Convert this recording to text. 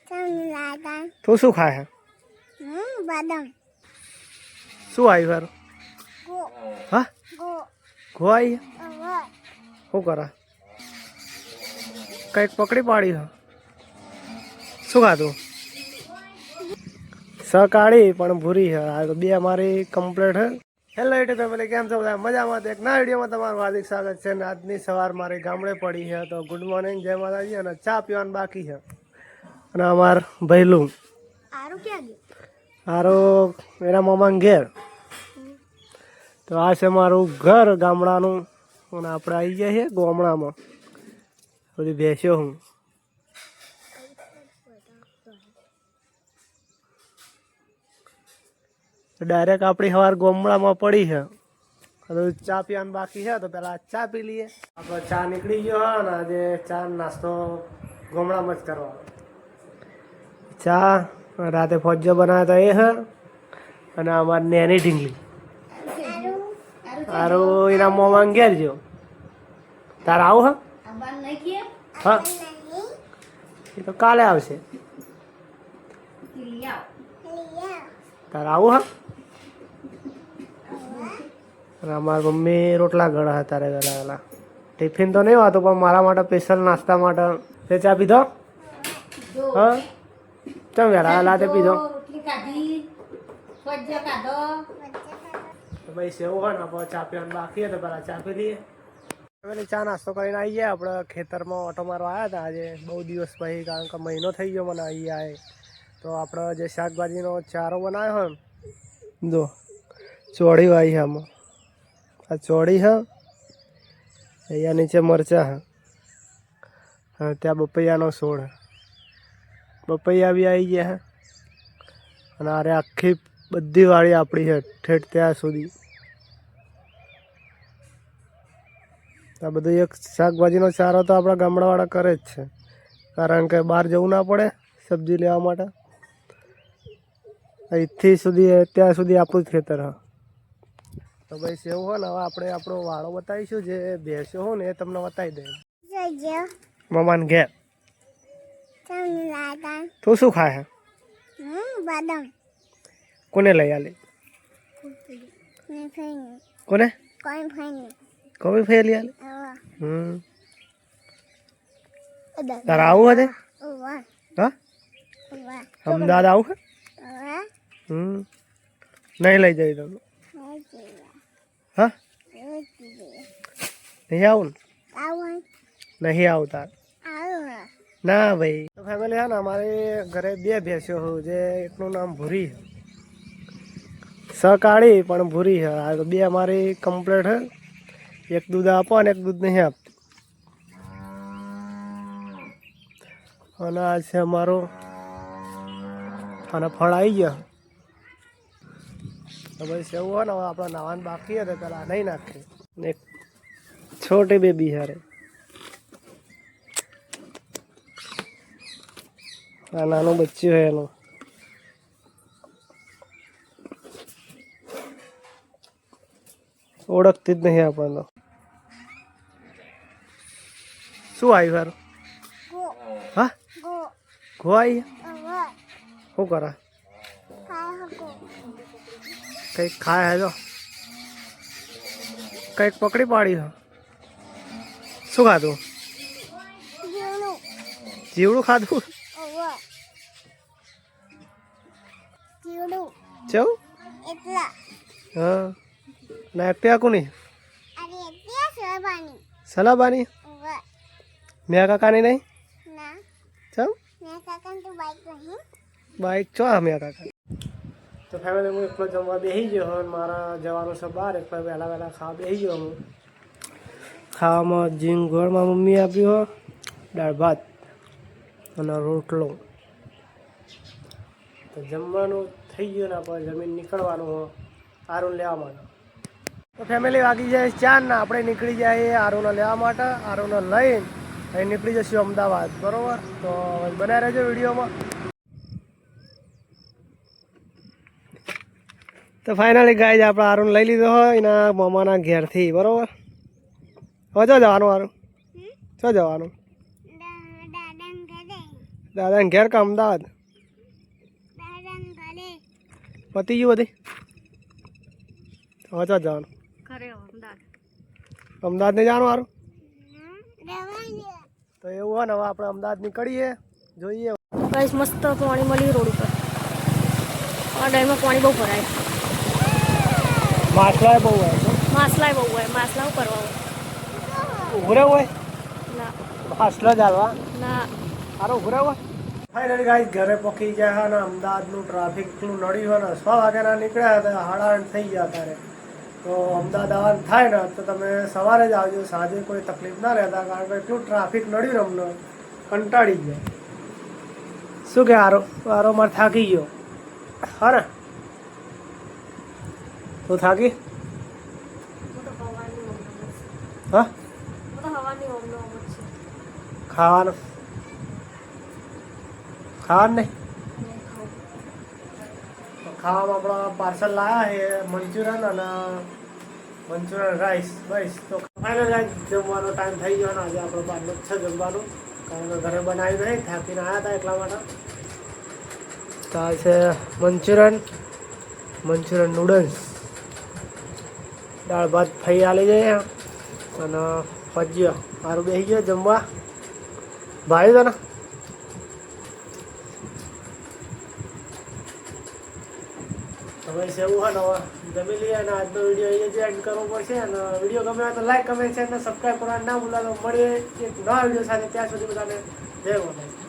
તું શું ખાય? બાદામ. શું આવ્યું યાર? હા ગો આવી? શું કરા? કંઈક પકડી પાડી હ? શું ખાધું? સકાળી પણ ભૂરી છે. આ તો બે અમારી કમ્પ્લીટ હે. હેલો યુટ્યુબ ફેમિલી, કેમ છો બધા? મજામાં? તો એક નવા વિડીયોમાં તમારું હાર્દિક સ્વાગત છે. અને આજની સવાર મારી ગામડે પડી છે, તો ગુડ મોર્નિંગ, જય માતાજી. અને ચા પીવાનું બાકી છે. અને અમાર ભૈલું આરું ક્યાં ગયું? હારો એના મામા ઘેર. તો આ છે મારું ઘર ગામડાનું. અને આપણે આવી ગયા છીએ ગામડામાં. બધી બેસ્યો હું ડાયરેક્ટ આપણી સવાર ગામડામાં પડી છે. હવે ચા પીવાનું બાકી છે, તો પેલા ચા પી લઈએ. આપણો ચા નીકળી ગયો હોય ને આજે ચા નાસ્તો ગામડામાં જ કરવાનો. ચા રાતે ફોજો બનાવ્યા હતા એ છે. અને અમારી નેની ઢીંગલી સારું એના મોમાં ઘેર જો. તારે આવું હા? એ તો કાલે આવશે. તારે આવું હા? અને અમારી મમ્મી રોટલા ગળા હતા તારે ગળાવેલા. ટિફિન તો નહીં વાતો, પણ મારા માટે સ્પેશિયલ નાસ્તા માટે તે ચા પીધો? હા, ચમ વેળાવેલા તે પીધો? ભાઈ સેવું હોય ને આપણે ચા પીવાનું બાકી હોય તો પેલા ચા પી લઈએ. ચા નાસ્તો કરીને આવી ગયા. આપણે ખેતરમાં ઓટો મારવા આવ્યા હતા આજે બહુ દિવસ પછી, કારણ કે મહિનો થઈ ગયો મને અહીંયા આવે. તો આપણે જે શાકભાજીનો ચારો બનાવ્યો હોય ને, જો ચોળી વાવી છે આમાં. આ ચોળી છે, અહીંયા નીચે મરચાં છે, હા ત્યાં બપૈયાનો છોડ છે. બપૈયા બી આવી ગયા છે. અને અરે આખી બધી વાળી આપણી છે ઠેઠ ત્યાં સુધી. આ બધું એક શાકભાજીનો ચારો તો આપણા ગામડાવાળા કરે જ છે, કારણ કે બહાર જવું ના પડે સબ્જી લેવા માટે. અહીંથી સુધી ત્યાં સુધી આપણું જ ખેતર હા. તો ભાઈ સેવું હોય ને, હવે આપણે આપણો વાળો બતાવીશું. જે ભેંસો હોય ને એ તમને બતાવી દે. મમાન ઘેર. તું શું ખાય? બાદામ. કોને લઈ આલી? કોને? કોમી ફેલી આલી? તારે આવું હશે? હા, અમદાવાદ આવું હે? નહીં લઈ જાય તમે? હા, નહીં આવું ને? નહીં આવતા ના ભાઈ. તો ફેમિલી છે ને, અમારે ઘરે બે ભેંસો જે એકનું નામ ભૂરી છે. સકાળી પણ ભૂરી છે. આ તો બે અમારી કમ્પ્લીટ છે. એક દૂધ આપો અને એક દૂધ નહીં આપતું. અને આ છે અમારો, અને ફળ આવી ગયા. તો ભાઈ સેવું હોય ને, હવે આપણે નાવાનું બાકી હતું પેલા નહીં નાખીએ. એક છોટી બેબી હારે. આ નાનું બચ્ચું હોય એનું. ઓળખતી જ નહીં આપણને. શું આવ્યું સારું? હા ગો આવી? શું કરા? કંઈક ખાય હે? જો કંઈક પકડી પાડી છે. શું ખાધું? જીવડું ખાધું? ચવ હા ના એકટ્યા કોની? સલાબાની? મેં કાકાની નહીં? ચમ બાઈક ચો મેં કાકા. તો ફેમિલી હું એકલો જમવા બેસી ગયો હોય. મારા જવાનું છે બહાર, એકલો વહેલા વહેલા ખાવા બેસી ગયો હું. ખાવામાં જીંગોળમાં મમ્મી આપ્યું હોય દાળ ભાત અને રોટલો. તો જમવાનું થઈ ગયું ને આપણે જમીન નીકળવાનું હોય આરુન લેવા માટે. તો ફેમિલી વાગી જાય 4 ને આપણે નીકળી જાય આરુને લેવા માટે. આરુને લઈને અહીં નીકળી જશું અમદાવાદ, બરાબર? તો બનાવી રહેજો વિડીયોમાં. તો ફાઇનલી ગાઈઝ આપણે આરુન લઈ લીધો હોય એના મામાના ઘેરથી, બરાબર? હવે જો જવાનું આરું? શું જવાનું? દાદાને ઘેર કે અમદાવાદ દાદા ઘરે પતી ગયું બધી હવે ચો જવાનું ઘરે અમદાવાદ અમદાવાદ નહીં જવાનું સારું રવાને તો એવું હોય ને હવે આપણે અમદાવાદ નીકળીએ જોઈએ ગાઈસ મસ્ત પાણી મળ્યું રોડ ઉપર આ ડાયમાં પાણી બહુ ભરાય માછલાએ બહુ હોય છે માછલાય બહુ હોય માછલા કરવા હોય ઉભરે હોય ના માછલા ચાલવા ના સારો ઉભરે હોય ફાઇનલી ગાઈસ ઘરે પહોંચી ગયા અને અમદાવાદનું ટ્રાફિકનું નડ્યું હોય ને 6 વાગ્યાના નીકળ્યા હતા 8:30 થઈ ગયા ત્યારે તો અમદાવાદ આવવાનું થાય ને તો તમે સવારે જ આવજો સાંજે કોઈ તકલીફ ના રહેતા કારણ કે એટલું ટ્રાફિક નડ્યું ને અમને કંટાળી ગયા શું કે આરો મારે થાકી ગયો હા ને તું થાકી હા ખાવાનું નહીં ખાવામાં આપણા પાર્સલ લાવ્યા છે મંચુરિયન અને મંચુરિયન રાઈસ બસ તો ફાઇનલ જમવાનો ટાઈમ થઈ ગયો ને આજે આપણો બહારનો જ છે જમવાનું કારણ કે ઘરે બનાવ્યું નહીં થાકીને આવ્યા હતા એટલા માટે તો આ છે મંચુરિયન નૂડલ્સ દાળ ભાત ફઈ આલી જઈએ અને ભજીયો મારું બેસી ગયો જમવા ભાઈ તને હવે એવું હોય ને હવે જમી લઈએ અને આજનો વિડીયો અહીંયા જ એન્ડ કરવો પડશે અને વિડીયો ગમે હોય તો લાઈક કમેન્ટ છે અને સબસ્ક્રાઈબ કરવાનું ના ભૂલાતો મળીએ એક નવા વિડીયો સાથે ત્યાં સુધી બધાને જય માતાજી.